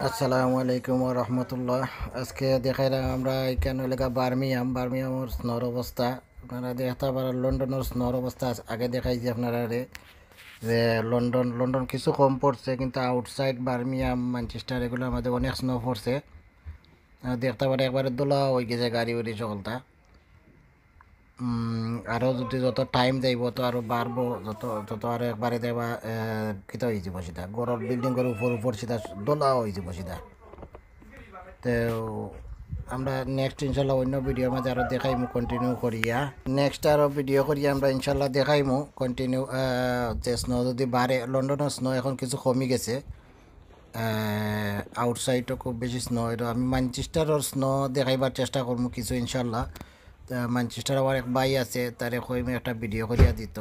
আসসালামু আলাইকুম ওয়া রাহমাতুল্লাহ। আজকে দেখাইলাম আমরা এখানে লেখা বার্মিয়ামের স্নোর অবস্থা। আপনারা দেখতে পারেন লন্ডনের স্নোর অবস্থা আগে দেখাইছি আপনারা যে লন্ডন কিছু কম পড়ছে, কিন্তু আউটসাইড বার্মিয়াম ম্যানচেস্টার এগুলো আমাদের অনেক স্নো পড়ছে। দেখতে পারে একবারে দোলা হয়ে গেছে গাড়ি উড়ি সকলটা। আরও যদি যত টাইম যাইব তো আরও বাড়বো, যত তত আরও একবারে দেবা কিতা হয়ে যাব সিধা গড়ের বিল্ডিংয়ের উপর সিধা দোলা হয়ে যাব সিধা। তো আমরা নেক্সট ইনশাল্লাহ অন্য ভিডিওর মাঝে আরও দেখাইমু কন্টিনিউ করিয়া, নেক্সট আরও ভিডিও করিয়া আমরা ইনশাল্লাহ দেখাইমু কন্টিনিউ। যে স্নো যদি বাড়ে, লন্ডনের স্নো এখন কিছু কমে গেছে, আউটসাইডও খুব বেশি স্নো। এটা আমি ম্যানচেস্টারের স্নো দেখাইবার চেষ্টা করবো কিছু ইনশাল্লাহ। ম্যানচেস্টার আমার এক ভাই আছে, তারে কইমে একটা ভিডিও করিয়া দিত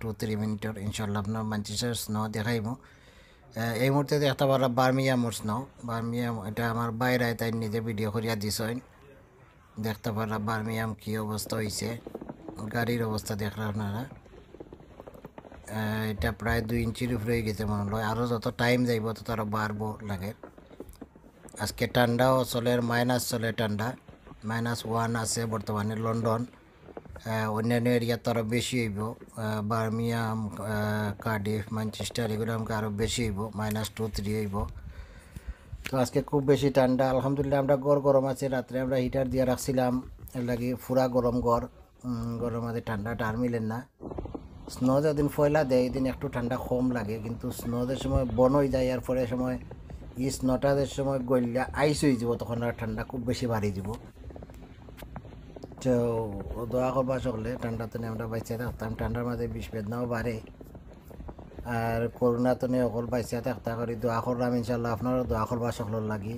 2-3 মিনিটের, ইনশাল্লাহ আপনার ম্যানচেস্টার স্নো দেখাইমু। এই মুহূর্তে দেখতে পারা বার্মিয়ামের স্নো, বার্মিয়াম এটা আমার বাইরে তাই নিজে ভিডিও করিয়া দিছেন। দেখতে পারা বার্মিয়াম কী অবস্থা হয়েছে, গাড়ির অবস্থা দেখলে আপনারা। এটা প্রায় 2 ইঞ্চির উপরে হয়ে গেছে মনে হয়, আরও যত টাইম যাইব তত আরও বাড়বো লাগে। আজকে ঠান্ডাও চলে, মাইনাস চলে ঠান্ডা, -1 আছে বর্তমানে লন্ডন। অন্যান্য এরিয়াত আরও বেশি হইব, বার্মিয়াম, কার্ডিফ, ম্যানচেস্টার এগুলো আমাকে আরও বেশি হইব, -2-3 হইব। তো আজকে খুব বেশি ঠান্ডা। আলহামদুলিল্লাহ আমরা গরম আছে, রাত্রে আমরা হিটার দিয়ে রাখছিলাম, এর লাগে পুরা গরম গরম আছে, ঠান্ডাটা আর মিলেন না। স্নো যেদিন ফয়লা দেয় এদিন একটু ঠান্ডা কম লাগে, কিন্তু স্নোদের সময় বন হয়ে যায়, আর পরে সময় স্নোটাদের সময় গলিয়া আইস হয়ে যাব, তখন আর ঠান্ডা খুব বেশি বাড়ি যাব। তো দোয়া করবা সকলে, ঠান্ডাতে আমরা বাইচা থাকতাম, ঠান্ডার মাঝে বিষ বেদনাও বাড়ে। আর করোনা তো নিয়ে অকল বাইচা থাকতা করি দোয়া করলাম ইনশাল্লাহ, আপনারও দোয়া করবা সকলের লাগি।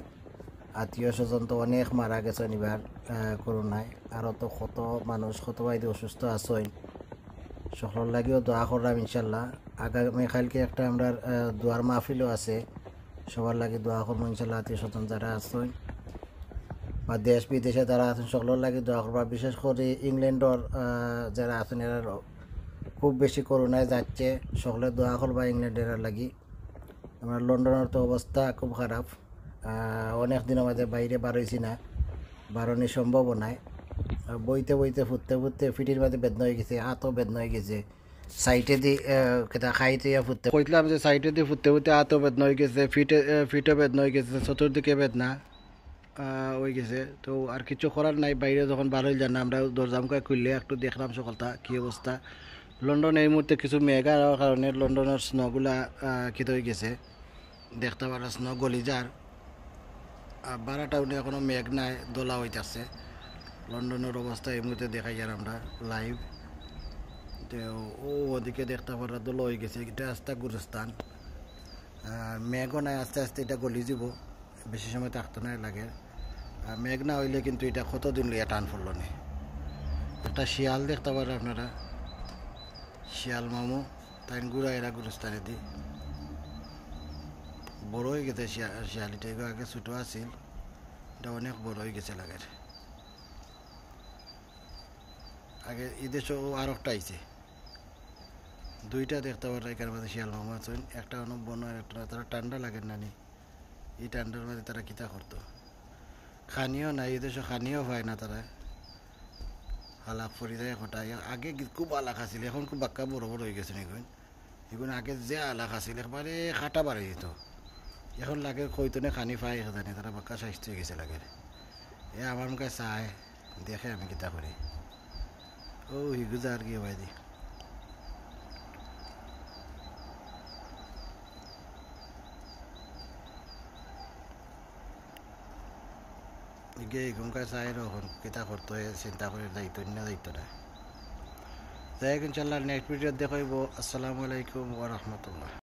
আত্মীয় স্বজন তো অনেক মারা গেছেন এবার করোনায়, আরও তো কত মানুষ কত বাইরে অসুস্থ আছেন, সকলের লাগিও দোয়া করলাম ইনশাল্লাহ। আগামী কালকে একটা আমরা দোয়ার মাহফিলও আছে, সবার লাগে দোয়া করবো ইনশাল্লাহ। আত্মীয় স্বজন যারা আছেন বা দেশ বিদেশে যারা আছেন সকলের লাগে দোয়া করবা। বিশেষ করে ইংল্যান্ডর যারা আছেন এরা খুব বেশি করোনায় যাচ্ছে, সকলে দোয়া করবা ইংল্যান্ডের লাগি। আমার লন্ডনের তো অবস্থা খুব খারাপ, অনেক দিন আমাদের বাইরে বারোইছি না, বারণি সম্ভব নাই। বইতে ফুটতে ফিটির মাঝে বেদনা হয়ে গেছে, হাতও বেদনা হয়ে গেছে, সাইটে দিয়ে কেটা খাইতে ফুটতে কইলাম যে সাইটে দিয়ে ফুটতে হাতও বেদনা হয়ে গেছে, ফিটও বেদনা হয়ে গেছে, চতুর্দিকে বেদনা হয়ে গেছে। তো আর কিছু করার নাই, বাইরে যখন বার হয়ে যান না, আমরা দরজামকা খুললে একটু দেখলাম সকালটা কী অবস্থা। লন্ডন এই মুহূর্তে কিছু মেঘ হওয়ার কারণে লন্ডনের স্নোগুলা কিত হয়ে গেছে, দেখতে পারা স্নো গলি যার। 12 টাউনে এখনও মেঘ নাই, দোলা হইতেছে। লন্ডনের অবস্থা এই মুহূর্তে দেখাই আর আমরা লাইভ। তো ওদিকে দেখতে পারা দোলা হয়ে গেছে, এটা আস্তে গুরুস্থান, মেঘও নাই, আস্তে আস্তে এটা গলি যাব, বেশি সময় থাকতো না লাগে। আর মেঘ না হইলে কিন্তু এটা কতদিন লইয়া টান পড়ল নি। একটা শিয়াল দেখতে পারেন আপনারা, শিয়াল মামু তাই গুড়া এরা গুরুস্থানে দি বড় হয়ে গেছে শিয়ালিটা, এগুলো আগে ছোটো আছিল, এটা অনেক বড় হয়ে গেছে লাগে। আগে ঈদের আর একটা আইছে, দুইটা দেখতে পারে এখানে মধ্যে শিয়াল মামু আছেন, একটা অনেক বন একটা, তারা ঠান্ডা লাগে নানি, এই ঠান্ডার মধ্যে তারা কিতা করতো, খানিও নাই এই দেশে, খানিও পায় না তারা, হালাক পরি যায় খোটা। আগে খুব আলাক আছিল, এখন খুব বাক্কা বড় বড় হয়ে গেছে এখন। এখন আগে যে আলাক আছিল একবারে খাটা বাড়ি যেত, এখন লাগে কইতনে খানি পাই জানি, তারা বাক্কা স্বাস্থ্য হয়ে গেছে লাগে। এ আমার মুখে চায় দেখে আমি কিতা করি, ও হিগুজা আর কি ভাই দি গিয়ে ঘুমকা চাই রকম কিতা করতে হয় চিন্তা করে দায়িত্ব না দায়িত্ব না। যাই হোক ইনশাল্লাহ নেক্সট ভিডিও দেখাইব। আসসালামু আলাইকুম ওয়া রাহমাতুল্লাহ।